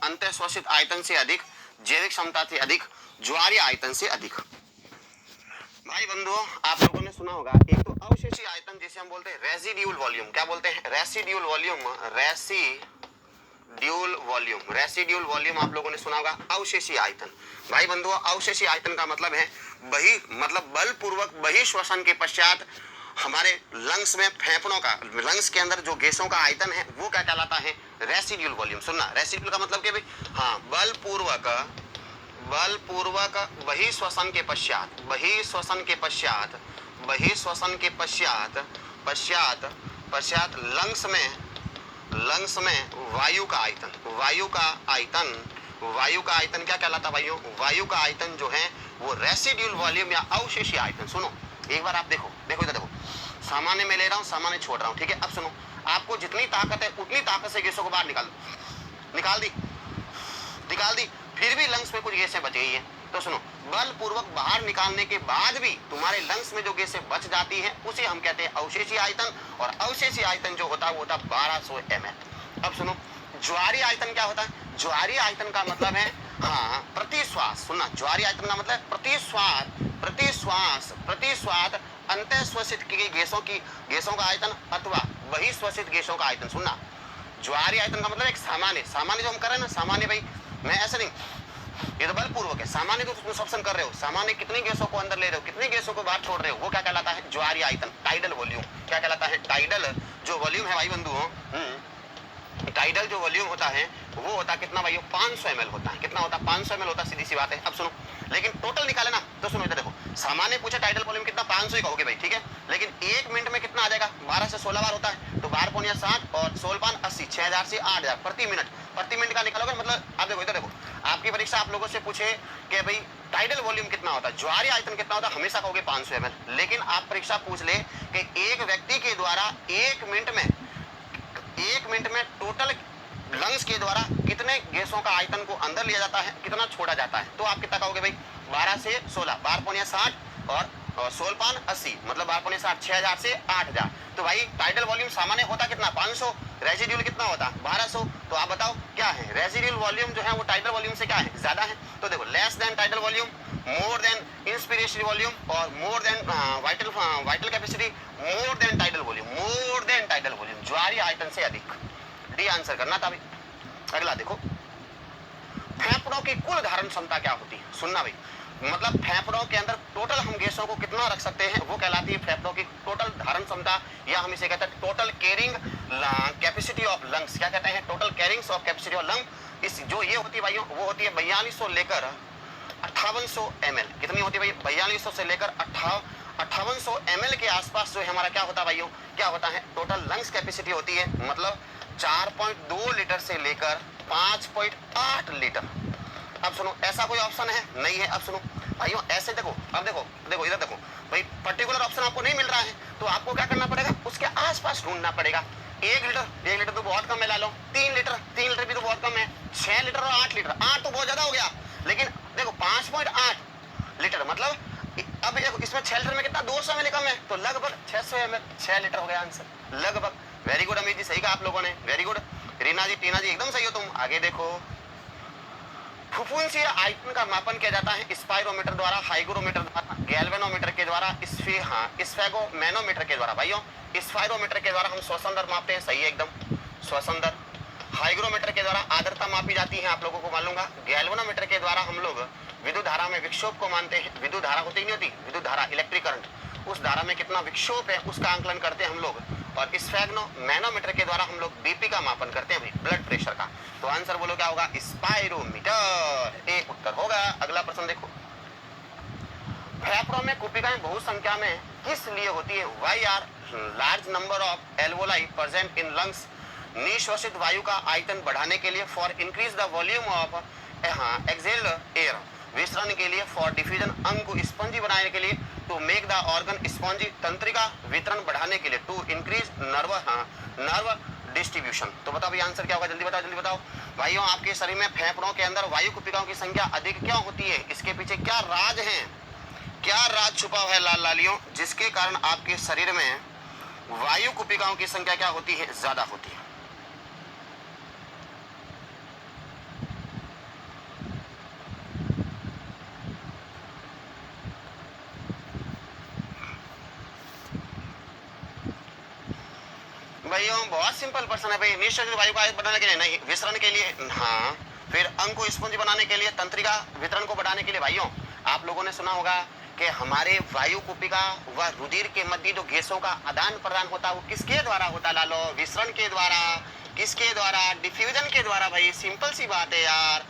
अंतःश्वसित आयतन से अधिक, जैविक क्षमता से अधिक, ज्वारीय आयतन से अधिक। भाई बंधुओं, आप लोगों ने सुना होगा एक तो अवशेषीय आयतन जिसे हम बोलते हैं रेसिड्यूल वॉल्यूम। क्या बोलते हैं? Residual volume. रेसिड्यूल वॉल्यूम आप लोगों ने सुना होगा। अवशेषीय आयतन, भाई बंधुओं, अवशेषीय आयतन का मतलब है बलपूर्वक बहिर्श्वसन के पश्चात हमारे लंग्स में, फेफड़ों का, लंग्स के अंदर जो गैसों का आयतन है वो क्या कहलाता है? Residual volume. सुनना, रेसिड्यूल का मतलब क्या भाई? हाँ, बलपूर्वक बहिर्श्वसन के पश्चात, लंग्स में वायु का आयतन क्या कहलाता भाइयों? वायु का आयतन जो है वो रेसिड्यूल वॉल्यूम या अवशेषीय आयतन। सुनो एक बार, आप देखो इधर देखो, सामान्य में ले रहा हूं, सामान्य छोड़ रहा हूं, ठीक है? अब सुनो, आपको जितनी ताकत है उतनी ताकत से गैसों को बाहर निकाल दी, फिर भी लंग्स में कुछ गैसें बच गई है, तो सुनो, बलपूर्वक बाहर निकालने के बाद भी तुम्हारे लंग्स में जो गैसें बच जाती हैं उसे हम कहते हैं अवशेषीय आयतन। और अवशेषीय आयतन जो होता है वो होता है 1200 ml। अब सुनो, ज्वारीय आयतन क्या होता है? ज्वारीय आयतन का मतलब है, हाँ, प्रति श्वास। सुनना, ज्वारीय आयतन का मतलब प्रति श्वास अंतःश्वसित की गई गैसों का आयतन अथवा बहिर्श्वसित गैसों का आयतन। सुनना, ज्वारीय आयतन का मतलब एक सामान्य जो हम कर रहे हैं ना, सामान्य भाई, मैं ऐसे नहीं, ये तो बलपूर्वक है। सामान्य तो तुम सब्सन कर रहे हो, सामान्य कितनी गैसों को अंदर ले रहे हो, कितनी गैसों को बाहर छोड़ रहे हो, वो क्या कहलाता है? ज्वारीय आयतन। टाइडल वॉल्यूम क्या कहलाता है? टाइडल जो वॉल्यूम है भाई बंधुओं, टाइडल जो वॉल्यूम होता है वो होता है कितना भाइयों? 500 ml होता है। कितना होता है? 500 ml होता है, सीधी सी बात है। अब सुनो, लेकिन टोटल निकाले ना, तो सुनो इधर देखो, सामान्य पूछा टाइडल वॉल्यूम कितना? 500 ही कहोगे भाई, ठीक है? लेकिन 1 मिनट में कितना आ जाएगा? 12 से 16 बार होता है, तो 12 पौनिया 60 और 16 पान 80, 6000 से 8000 प्रति मिनट का निकालोगे। मतलब आप देखो इधर देखो, आपकी परीक्षा आप लोगों से पूछे कि भाई टाइडल वॉल्यूम कितना होता है, ज्वारीय आयतन कितना होता है, हमेशा कहोगे 500 ml। लेकिन आप परीक्षा पूछ ले कि एक व्यक्ति के द्वारा 1 मिनट में टोटल लंग्स के द्वारा कितने गैसों का आयतन को अंदर लिया जाता है, कितना छोड़ा जाता है, तो आप कितना कहोगे भाई? 12 से 16, 12 पौनिया 60 और 16 पान 80, मतलब 12 पौनिया 60, 6000 से 8000। तो भाई टाइडल वॉल्यूम सामान्य होता कितना? 500। रेसिड्यूल कितना होता? 1200। तो आप बताओ क्या है? रेसिड्यूल वॉल्यूम जो है वो टाइडल वॉल्यूम से क्या है? ज्यादा है। तो देखो, less than tidal volume, more than inspiratory volume और more than vital capacity, more than tidal volume, ज्वारीय आयतन से अधिक। डी आंसर करना था भाई। अगला देखो, फेफड़ों की कुल धारण क्षमता क्या होती है? सुनना भाई, मतलब फेफड़ों के अंदर टोटल हम गैसों को कितना रख सकते हैं वो कहलाती है फेफड़ों की टोटल धारण क्षमता, या हम इसे कहते हैं total carrying capacity of lungs. क्या कहते हैं? Total carrying of capacity of lung. इस जो ये होती है भाइयों, वो होती है 4200 लेकर 5800 ml। कितनी होती है भाई? 4200 से लेकर 5800 ml के आसपास जो है हमारा क्या होता है भाइयों? क्या होता है? टोटल लंग्स कैपेसिटी होती है, मतलब 4.2 लीटर से लेकर 5.8 लीटर। अब सुनो, ऐसा कोई ऑप्शन है? नहीं है। अब सुनो भाइयों, ऐसे देखो, अब देखो इधर देखो भाई, पर्टिकुलर ऑप्शन आपको नहीं मिल रहा है तो आपको क्या करना पड़ेगा? उसके आसपास ढूंढना पड़ेगा। 1 लीटर तो बहुत कम है, ला लो। 3 लीटर भी तो बहुत कम है। 6 लीटर और 8 लीटर, 8 तो बहुत ज्यादा हो गया। लेकिन देखो 5.8 लीटर मतलब, अब देखो इसमें 6 लीटर में कितना? 200 ml कम है, तो लगभग 600 ml, 6 लीटर हो गया आंसर लगभग। वेरी गुड अमित जी, सही कहा आप लोगों ने, वेरी गुड। रीना जी, टीना जी, एकदम सही हो तुम। आगे देखो, फुफुंसीय आयतन का मापन किया जाता है स्पाइरोमीटर द्वारा, हाइग्रोमीटर द्वारा, गैल्वेनोमीटर के द्वारा, स्फेगोमेनोमीटर के द्वारा। भाइयों, स्पाइरोमीटर के द्वारा हम श्वसन दर मापते हैं, सही है एकदम, श्वसन दर। हाइग्रोमीटर के द्वारा आर्द्रता मापी जाती है, आप लोगों को मालूम होगा। गैल्वेनोमीटर के द्वारा हम लोग विद्युत धारा में विक्षोभ को मानते हैं। विद्युत धारा होती नहीं होती, विद्युत धारा, इलेक्ट्रिक करंट, उस धारा में कितना विक्षोभ है उसका आंकलन करते हैं हम लोग। और स्फेगोमेनोमीटर के द्वारा हम लोग बीपी का मापन करते हैं भाई, ब्लड प्रेशर का। तो आंसर बोलो क्या होगा? स्पाइरोमीटर, एक उत्तर होगा। अगला प्रश्न देखो, फेफड़ों में कुपिकाएं बहु संख्या में किस लिए होती है? Why are large number of alveoli present in lungs, निश्वसित वायु का आयतन बढ़ाने के लिए, for increase the volume of exhaled air, विसरण के लिए, फॉर डिफ्यूजन, अंग को स्पंजी बनाने के लिए, to make the organ spongy, तंत्रिका वितरण बढ़ाने के लिए, टू इंक्रीज नर्व डिस्ट्रीब्यूशन। तो बताओ भाई आंसर क्या होगा? जल्दी बताओ भाइयों। आपके शरीर में फेफड़ों के अंदर वायु कुपिकाओं की संख्या अधिक क्यों होती है? इसके पीछे क्या राज है? क्या राज छुपा हुआ है लाल लालियों, जिसके कारण आपके शरीर में वायु कुपिकाओं की संख्या क्या होती है? ज्यादा होती है। भाइयों बहुत सिंपल प्रश्न है भाई। निश्चित वायु का आयतन बढ़ाने के लिए नहीं, विसरण के लिए हाँ, फिर अंग को स्पंज बनाने के लिए, तंत्रिका वितरण को बढ़ाने के लिए। भाइयों आप लोगों ने सुना होगा कि हमारे वायु कुपिका व रुधिर के मध्य जो गैसों का आदान प्रदान होता है वो किसके द्वारा होता है लालो? विसरण के द्वारा। किसके द्वारा? डिफ्यूजन के द्वारा। भाई सिंपल सी बात है यार।